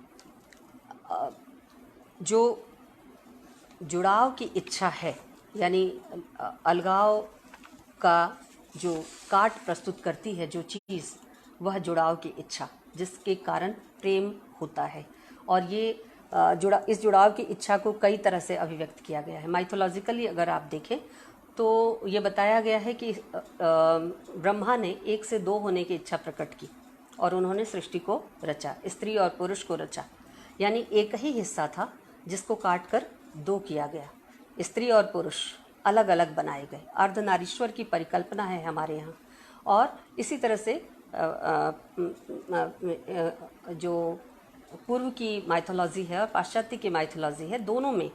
जो जुड़ाव की इच्छा है, यानी अलगाव का जो काट प्रस्तुत करती है जो चीज़, वह जुड़ाव की इच्छा, जिसके कारण प्रेम होता है। और ये इस जुड़ाव की इच्छा को कई तरह से अभिव्यक्त किया गया है। माइथोलॉजिकली अगर आप देखें तो ये बताया गया है कि ब्रह्मा ने 1 से 2 होने की इच्छा प्रकट की और उन्होंने सृष्टि को रचा, स्त्री और पुरुष को रचा। यानी एक ही हिस्सा था जिसको काट कर 2 किया गया। स्त्री और पुरुष अलग अलग बनाए गए। अर्धनारीश्वर की परिकल्पना है हमारे यहाँ। और इसी तरह से जो पूर्व की माइथोलॉजी है और पाश्चात्य की माइथोलॉजी है, दोनों में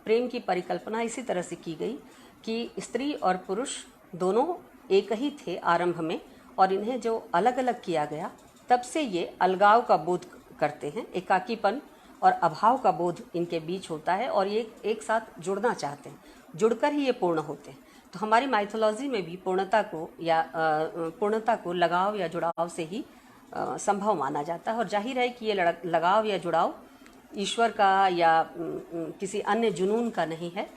प्रेम की परिकल्पना इसी तरह से की गई कि स्त्री और पुरुष दोनों एक ही थे आरंभ में, और इन्हें जो अलग अलग किया गया तब से ये अलगाव का बोध करते हैं, एकाकीपन और अभाव का बोध इनके बीच होता है और ये एक साथ जुड़ना चाहते हैं, जुड़कर ही ये पूर्ण होते हैं। तो हमारी माइथोलॉजी में भी पूर्णता को लगाव या जुड़ाव से ही संभव माना जाता है। और जाहिर है कि ये लगाव या जुड़ाव ईश्वर का या किसी अन्य जुनून का नहीं है,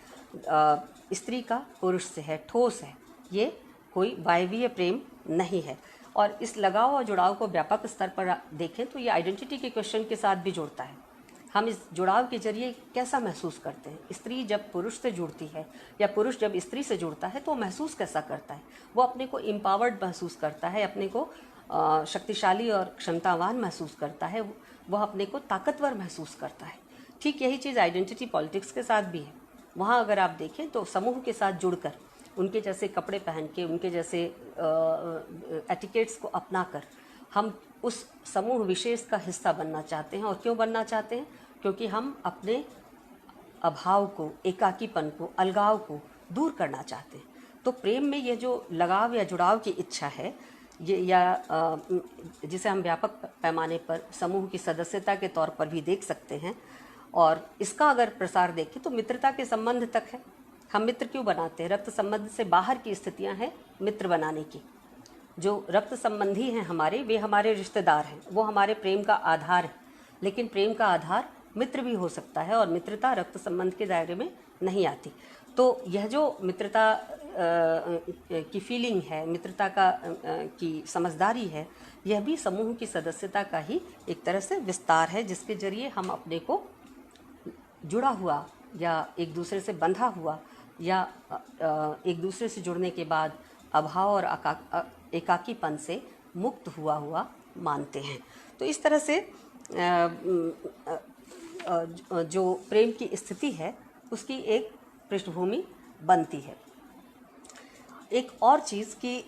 स्त्री का पुरुष से है, ठोस है, ये कोई वायवीय प्रेम नहीं है। और इस लगाव और जुड़ाव को व्यापक स्तर पर देखें तो ये आइडेंटिटी के क्वेश्चन के साथ भी जुड़ता है। हम इस जुड़ाव के जरिए कैसा महसूस करते हैं? स्त्री जब पुरुष से जुड़ती है या पुरुष जब स्त्री से जुड़ता है तो महसूस कैसा करता है? वो अपने को एम्पावर्ड महसूस करता है, अपने को शक्तिशाली और क्षमतावान महसूस करता है, वह अपने को ताकतवर महसूस करता है। ठीक यही चीज़ आइडेंटिटी पॉलिटिक्स के साथ भी है। वहाँ अगर आप देखें तो समूह के साथ जुड़कर, उनके जैसे कपड़े पहन के, उनके जैसे एटिकेट्स को अपनाकर हम उस समूह विशेष का हिस्सा बनना चाहते हैं। और क्यों बनना चाहते हैं? क्योंकि हम अपने अभाव को, एकाकीपन को, अलगाव को दूर करना चाहते हैं। तो प्रेम में ये जो लगाव या जुड़ाव की इच्छा है, ये या जिसे हम व्यापक पैमाने पर समूह की सदस्यता के तौर पर भी देख सकते हैं, और इसका अगर प्रसार देखें तो मित्रता के संबंध तक है। हम मित्र क्यों बनाते हैं? रक्त संबंध से बाहर की स्थितियां हैं मित्र बनाने की। जो रक्त संबंधी हैं हमारे, वे हमारे रिश्तेदार हैं, वो हमारे प्रेम का आधार है। लेकिन प्रेम का आधार मित्र भी हो सकता है और मित्रता रक्त संबंध के दायरे में नहीं आती। तो यह जो मित्रता की फीलिंग है, मित्रता का की समझदारी है, यह भी समूह की सदस्यता का ही एक तरह से विस्तार है, जिसके जरिए हम अपने को जुड़ा हुआ या एक दूसरे से बंधा हुआ या एक दूसरे से जुड़ने के बाद अभाव और एकाकीपन से मुक्त हुआ मानते हैं। तो इस तरह से जो प्रेम की स्थिति है उसकी एक पृष्ठभूमि बनती है। एक और चीज़ कि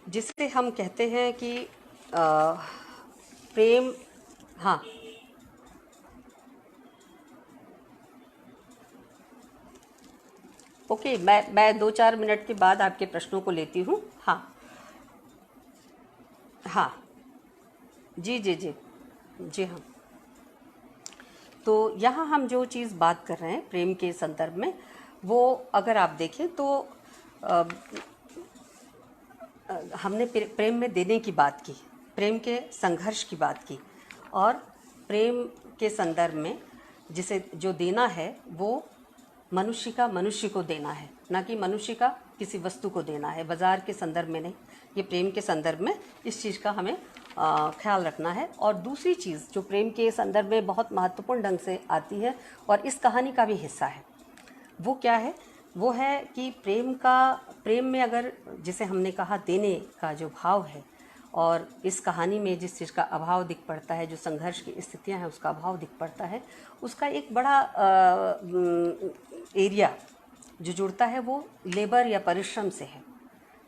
जिसे हम कहते हैं कि प्रेम, हाँ, ओके, मैं 2-4 मिनट के बाद आपके प्रश्नों को लेती हूँ। हाँ हाँ, जी जी जी जी हाँ। तो यहाँ हम जो चीज़ बात कर रहे हैं प्रेम के संदर्भ में, वो अगर आप देखें तो हमने प्रेम में देने की बात की, प्रेम के संघर्ष की बात की, और प्रेम के संदर्भ में जिसे जो देना है वो मनुष्य का मनुष्य को देना है, ना कि मनुष्य का किसी वस्तु को देना है, बाजार के संदर्भ में नहीं। ये प्रेम के संदर्भ में इस चीज़ का हमें ख्याल रखना है। और दूसरी चीज़ जो प्रेम के संदर्भ में बहुत महत्वपूर्ण ढंग से आती है और इस कहानी का भी हिस्सा है, वो क्या है? वो है कि प्रेम में अगर, जिसे हमने कहा देने का जो भाव है, और इस कहानी में जिस चीज़ का अभाव दिख पड़ता है, जो संघर्ष की स्थितियां हैं उसका अभाव दिख पड़ता है, उसका एक बड़ा एरिया जो जुड़ता है वो लेबर या परिश्रम से है।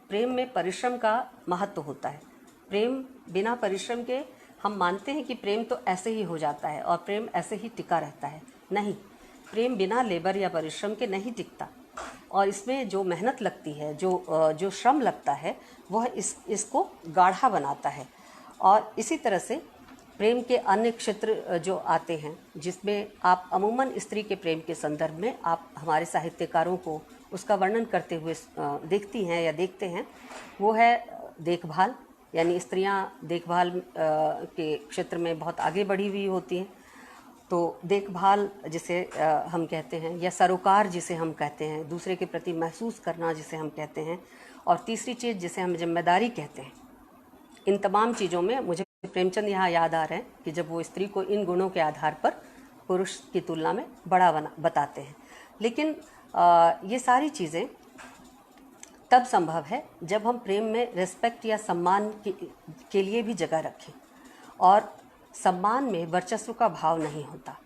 प्रेम में परिश्रम का महत्व होता है। प्रेम बिना परिश्रम के, हम मानते हैं कि प्रेम तो ऐसे ही हो जाता है और प्रेम ऐसे ही टिका रहता है। नहीं, प्रेम बिना लेबर या परिश्रम के नहीं टिकता, और इसमें जो मेहनत लगती है, जो श्रम लगता है, वह इसको गाढ़ा बनाता है। और इसी तरह से प्रेम के अन्य क्षेत्र जो आते हैं, जिसमें आप अमूमन स्त्री के प्रेम के संदर्भ में आप हमारे साहित्यकारों को उसका वर्णन करते हुए देखती हैं या देखते हैं, वो है देखभाल। यानी स्त्रियां देखभाल के क्षेत्र में बहुत आगे बढ़ी हुई होती हैं। तो देखभाल जिसे हम कहते हैं, या सरोकार जिसे हम कहते हैं, दूसरे के प्रति महसूस करना जिसे हम कहते हैं, और तीसरी चीज़ जिसे हम जिम्मेदारी कहते हैं। इन तमाम चीज़ों में मुझे प्रेमचंद यहाँ याद आ रहे हैं कि जब वो स्त्री को इन गुणों के आधार पर पुरुष की तुलना में बड़ा बताते हैं। लेकिन ये सारी चीज़ें तब संभव है जब हम प्रेम में रिस्पेक्ट या सम्मान के लिए भी जगह रखें, और सम्मान में वर्चस्व का भाव नहीं होता।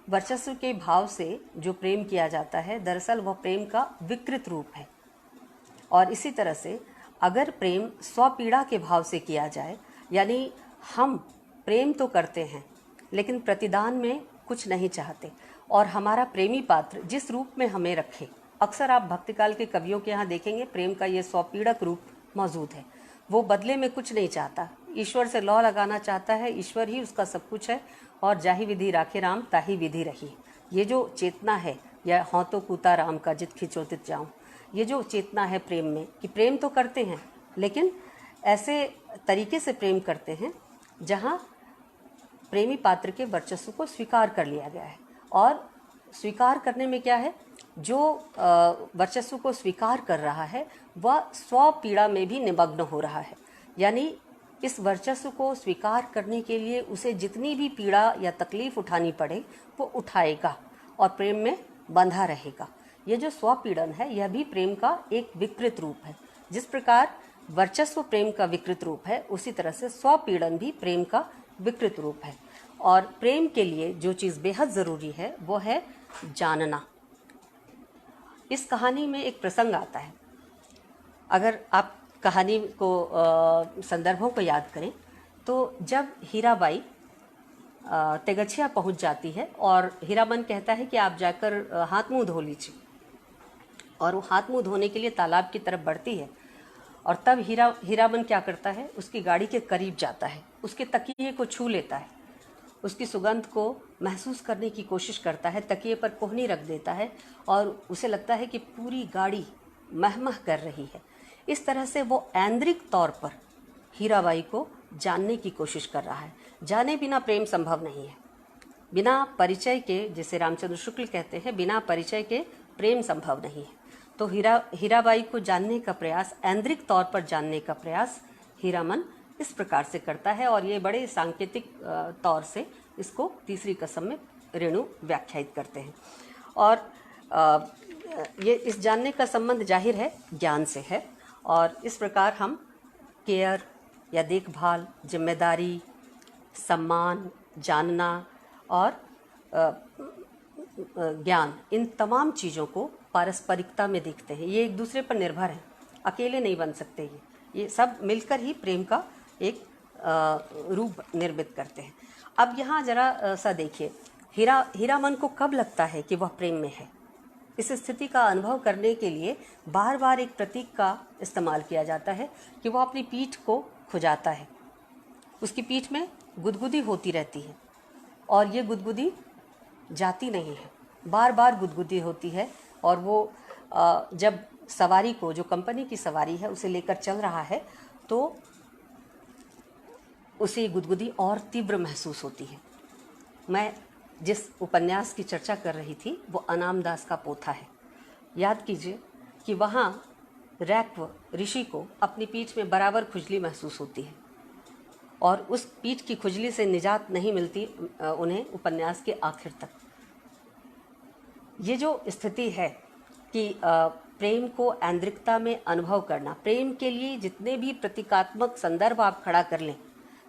वर्चस्व के भाव से जो प्रेम किया जाता है, दरअसल वह प्रेम का विकृत रूप है। और इसी तरह से अगर प्रेम स्वपीड़ा के भाव से किया जाए, यानी हम प्रेम तो करते हैं लेकिन प्रतिदान में कुछ नहीं चाहते, और हमारा प्रेमी पात्र जिस रूप में हमें रखे, अक्सर आप भक्तिकाल के कवियों के यहाँ देखेंगे प्रेम का ये स्वपीड़क रूप मौजूद है। वो बदले में कुछ नहीं चाहता, ईश्वर से लौ लगाना चाहता है, ईश्वर ही उसका सब कुछ है, और जाहि विधि राखे राम ताहि विधि रही। ये जो चेतना है, या हों तो कूता राम का जित खिंचो तित जाऊं, ये जो चेतना है प्रेम में, कि प्रेम तो करते हैं लेकिन ऐसे तरीके से प्रेम करते हैं जहाँ प्रेमी पात्र के वर्चस्व को स्वीकार कर लिया गया है। और स्वीकार करने में क्या है, जो वर्चस्व को स्वीकार कर रहा है वह स्व पीड़ा में भी निमग्न हो रहा है। यानी इस वर्चस्व को स्वीकार करने के लिए उसे जितनी भी पीड़ा या तकलीफ उठानी पड़े वो उठाएगा और प्रेम में बंधा रहेगा। ये जो स्वपीड़न है, यह भी प्रेम का एक विकृत रूप है। जिस प्रकार वर्चस्व प्रेम का विकृत रूप है, उसी तरह से स्वपीड़न भी प्रेम का विकृत रूप है। और प्रेम के लिए जो चीज़ बेहद ज़रूरी है वो है जानना। इस कहानी में एक प्रसंग आता है, अगर आप कहानी को संदर्भों को याद करें तो जब हीराबाई तेगछिया पहुंच जाती है और हीरामन कहता है कि आप जाकर हाथ मुंह धो लीजिए, और वो हाथ मुंह धोने के लिए तालाब की तरफ बढ़ती है, और तब हीरामन क्या करता है, उसकी गाड़ी के करीब जाता है, उसके तकिए को छू लेता है, उसकी सुगंध को महसूस करने की कोशिश करता है, तकिए पर कोहनी रख देता है, और उसे लगता है कि पूरी गाड़ी महमह कर रही है। इस तरह से वो ऐन्द्रिक तौर पर हीराबाई को जानने की कोशिश कर रहा है। जाने बिना प्रेम संभव नहीं है। बिना परिचय के, जिसे रामचंद्र शुक्ल कहते हैं, बिना परिचय के प्रेम संभव नहीं है। तो हीराबाई को जानने का प्रयास, ऐन्द्रिक तौर पर जानने का प्रयास हीरामन इस प्रकार से करता है, और ये बड़े सांकेतिक तौर से इसको तीसरी कसम में रेणु व्याख्यायित करते हैं। और ये इस जानने का संबंध जाहिर है ज्ञान से है, और इस प्रकार हम केयर या देखभाल, जिम्मेदारी, सम्मान, जानना और ज्ञान, इन तमाम चीज़ों को पारस्परिकता में देखते हैं। ये एक दूसरे पर निर्भर हैं, अकेले नहीं बन सकते। ये सब मिलकर ही प्रेम का एक रूप निर्मित करते हैं। अब यहाँ जरा सा देखिए, हीरामन को कब लगता है कि वह प्रेम में है। इस स्थिति का अनुभव करने के लिए बार बार एक प्रतीक का इस्तेमाल किया जाता है कि वह अपनी पीठ को खुजाता है। उसकी पीठ में गुदगुदी होती रहती है, और ये गुदगुदी जाती नहीं है, बार बार गुदगुदी होती है। और वो जब सवारी को, जो कंपनी की सवारी है, उसे लेकर चल रहा है, तो उसे गुदगुदी और तीव्र महसूस होती है। मैं जिस उपन्यास की चर्चा कर रही थी वो अनाम दास का पोथा है। याद कीजिए कि वहाँ रैक्व ऋषि को अपनी पीठ में बराबर खुजली महसूस होती है, और उस पीठ की खुजली से निजात नहीं मिलती उन्हें उपन्यास के आखिर तक। ये जो स्थिति है कि प्रेम को ऐन्द्रिकता में अनुभव करना, प्रेम के लिए जितने भी प्रतीकात्मक संदर्भ आप खड़ा कर लें,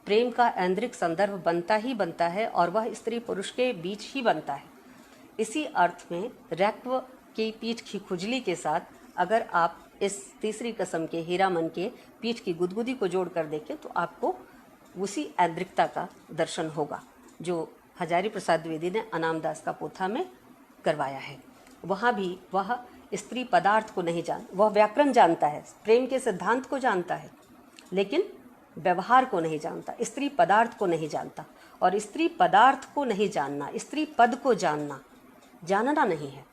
प्रेम का ऐन्द्रिक संदर्भ बनता ही बनता है, और वह स्त्री पुरुष के बीच ही बनता है। इसी अर्थ में रैक्व की पीठ की खुजली के साथ अगर आप इस तीसरी कसम के हीरामन के पीठ की गुदगुदी को जोड़कर देखें तो आपको उसी ऐन्द्रिकता का दर्शन होगा जो हजारी प्रसाद द्विवेदी ने अनाम दास का पोथा में करवाया है। वहाँ भी वह स्त्री पदार्थ को नहीं वह व्याकरण जानता है, प्रेम के सिद्धांत को जानता है, लेकिन व्यवहार को नहीं जानता, स्त्री पदार्थ को नहीं जानता। और स्त्री पदार्थ को नहीं जानना, स्त्री पद को जानना नहीं है।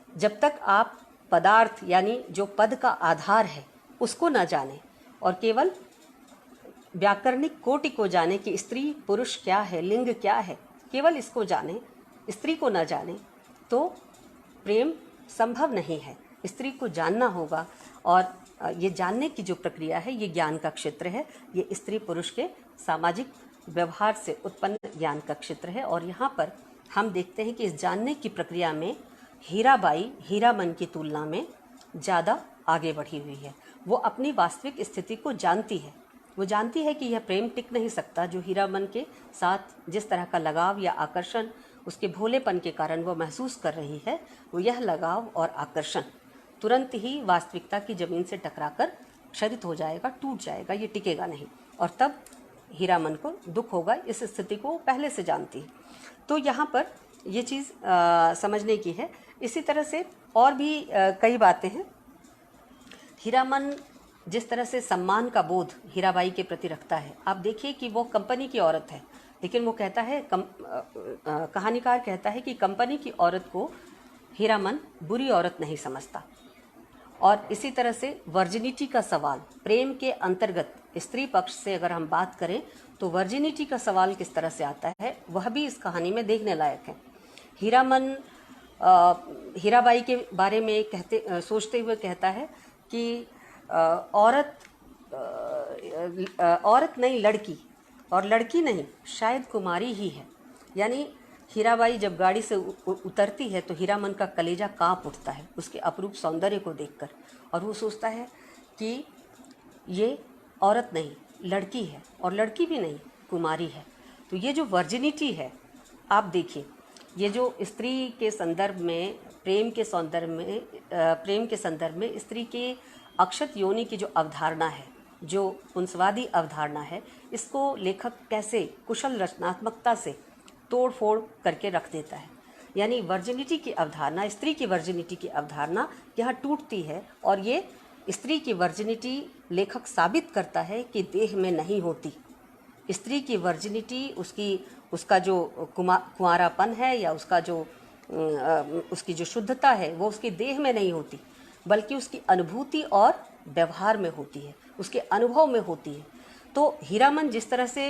जब तक आप पदार्थ यानी जो पद का आधार है उसको न जाने और केवल व्याकरणिक कोटि को जाने कि स्त्री पुरुष क्या है, लिंग क्या है, केवल इसको जाने, स्त्री को न जाने, तो प्रेम संभव नहीं है। स्त्री को जानना होगा, और ये जानने की जो प्रक्रिया है ये ज्ञान का क्षेत्र है। ये स्त्री पुरुष के सामाजिक व्यवहार से उत्पन्न ज्ञान का क्षेत्र है। और यहाँ पर हम देखते हैं कि इस जानने की प्रक्रिया में हीराबाई हीरामन की तुलना में ज़्यादा आगे बढ़ी हुई है। वो अपनी वास्तविक स्थिति को जानती है। वो जानती है कि यह प्रेम टिक नहीं सकता। जो हीरामन के साथ जिस तरह का लगाव या आकर्षण उसके भोलेपन के कारण वो महसूस कर रही है, वो यह लगाव और आकर्षण तुरंत ही वास्तविकता की ज़मीन से टकराकर क्षरित हो जाएगा, टूट जाएगा, ये टिकेगा नहीं। और तब हीरामन को दुख होगा। इस स्थिति को पहले से जानती है। तो यहाँ पर ये चीज़ समझने की है। इसी तरह से और भी कई बातें हैं। हीरामन जिस तरह से सम्मान का बोध हीराबाई के प्रति रखता है, आप देखिए कि वो कंपनी की औरत है, लेकिन वो कहता है, कहानीकार कहता है कि कंपनी की औरत को हीरामन बुरी औरत नहीं समझता। और इसी तरह से वर्जिनिटी का सवाल, प्रेम के अंतर्गत स्त्री पक्ष से अगर हम बात करें तो वर्जिनिटी का सवाल किस तरह से आता है, वह भी इस कहानी में देखने लायक है। हीरामन हीराबाई के बारे में सोचते हुए कहता है कि औरत नहीं लड़की, और लड़की नहीं शायद कुमारी ही है। यानी हीराबाई जब गाड़ी से उतरती है तो हीरामन का कलेजा कांप उठता है उसके अपरूप सौंदर्य को देखकर, और वो सोचता है कि ये औरत नहीं लड़की है, और लड़की भी नहीं कुमारी है। तो ये जो वर्जिनिटी है, आप देखिए, ये जो स्त्री के संदर्भ में, प्रेम के संदर्भ में स्त्री के अक्षत योनि की जो अवधारणा है, जो पुंसवादी अवधारणा है, इसको लेखक कैसे कुशल रचनात्मकता से तोड़ फोड़ करके रख देता है। यानी वर्जिनिटी की अवधारणा, स्त्री की वर्जिनिटी की अवधारणा यहाँ टूटती है, और ये स्त्री की वर्जिनिटी लेखक साबित करता है कि देह में नहीं होती। स्त्री की वर्जिनिटी, उसका जो कुंवारापन है या उसकी जो शुद्धता है, वो उसके देह में नहीं होती। बल्कि उसकी अनुभूति और व्यवहार में होती है, उसके अनुभव में होती है। तो हीरामन जिस तरह से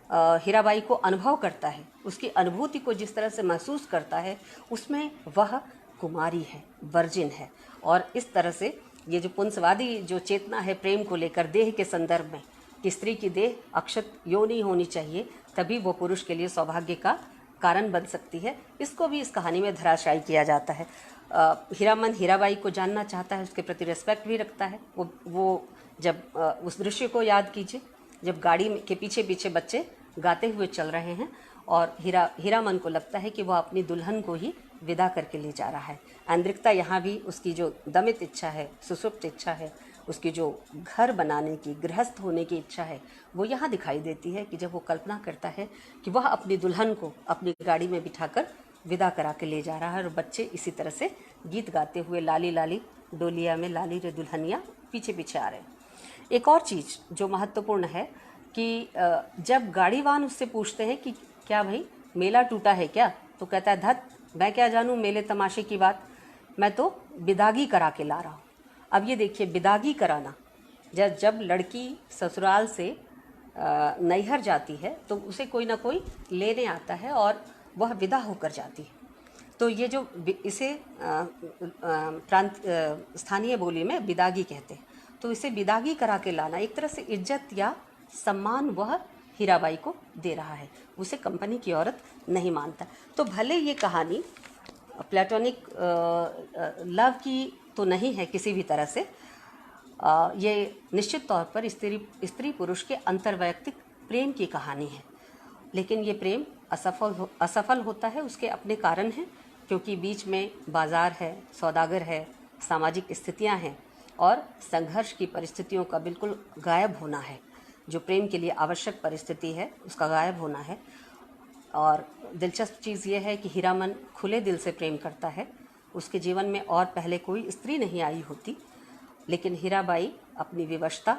हीराबाई को अनुभव करता है, उसकी अनुभूति को जिस तरह से महसूस करता है, उसमें वह कुमारी है, वर्जिन है। और इस तरह से ये जो पुंसवादी जो चेतना है प्रेम को लेकर देह के संदर्भ में, कि स्त्री की देह अक्षत योनि होनी चाहिए, तभी वो पुरुष के लिए सौभाग्य का कारण बन सकती है, इसको भी इस कहानी में धराशायी किया जाता है। हीरामन हीराबाई को जानना चाहता है, उसके प्रति रिस्पेक्ट भी रखता है। वो जब उस दृश्य को याद कीजिए, जब गाड़ी के पीछे पीछे बच्चे गाते हुए चल रहे हैं और हीरामन को लगता है कि वह अपनी दुल्हन को ही विदा करके ले जा रहा है। आंतरिकता यहाँ भी उसकी जो दमित इच्छा है, सुसुप्त इच्छा है, उसकी जो घर बनाने की, गृहस्थ होने की इच्छा है, वो यहाँ दिखाई देती है कि जब वो कल्पना करता है कि वह अपनी दुल्हन को अपनी गाड़ी में बिठाकर विदा करा के ले जा रहा है और बच्चे इसी तरह से गीत गाते हुए लाली लाली डोलिया में लाली रे दुल्हनिया पीछे पीछे आ रहे हैं। एक और चीज़ जो महत्वपूर्ण है कि जब गाड़ीवान उससे पूछते हैं कि क्या भाई मेला टूटा है क्या, तो कहता है धत, मैं क्या जानूँ मेले तमाशे की बात, मैं तो बिदागी करा के ला रहा हूँ। अब ये देखिए, बिदागी कराना, जब लड़की ससुराल से नैहर जाती है तो उसे कोई ना कोई लेने आता है और वह विदा होकर जाती है। तो ये जो इसे स्थानीय बोली में बिदागी कहते हैं। तो इसे बिदागी करा के लाना एक तरह से इज्जत या सम्मान वह हीराबाई को दे रहा है, उसे कंपनी की औरत नहीं मानता। तो भले ये कहानी प्लेटोनिक लव की तो नहीं है किसी भी तरह से, ये निश्चित तौर पर स्त्री पुरुष के अंतर्वैयक्तिक प्रेम की कहानी है। लेकिन ये प्रेम असफल होता है, उसके अपने कारण हैं, क्योंकि बीच में बाजार है, सौदागर है, सामाजिक स्थितियां हैं और संघर्ष की परिस्थितियों का बिल्कुल गायब होना है। जो प्रेम के लिए आवश्यक परिस्थिति है उसका गायब होना है। और दिलचस्प चीज़ ये है कि हीरामन खुले दिल से प्रेम करता है, उसके जीवन में और पहले कोई स्त्री नहीं आई होती, लेकिन हीराबाई अपनी विवशता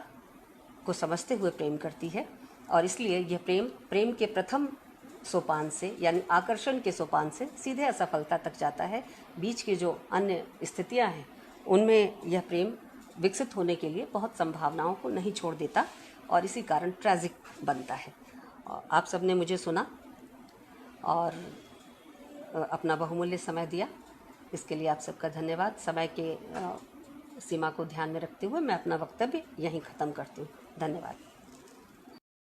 को समझते हुए प्रेम करती है और इसलिए यह प्रेम के प्रथम सोपान से यानी आकर्षण के सोपान से सीधे असफलता तक जाता है। बीच की जो अन्य स्थितियां हैं उनमें यह प्रेम विकसित होने के लिए बहुत संभावनाओं को नहीं छोड़ देता और इसी कारण ट्रैजिक बनता है। आप सबने मुझे सुना और अपना बहुमूल्य समय दिया, इसके लिए आप सबका धन्यवाद। समय के सीमा को ध्यान में रखते हुए मैं अपना वक्तव्य यहीं ख़त्म करती हूँ। धन्यवाद।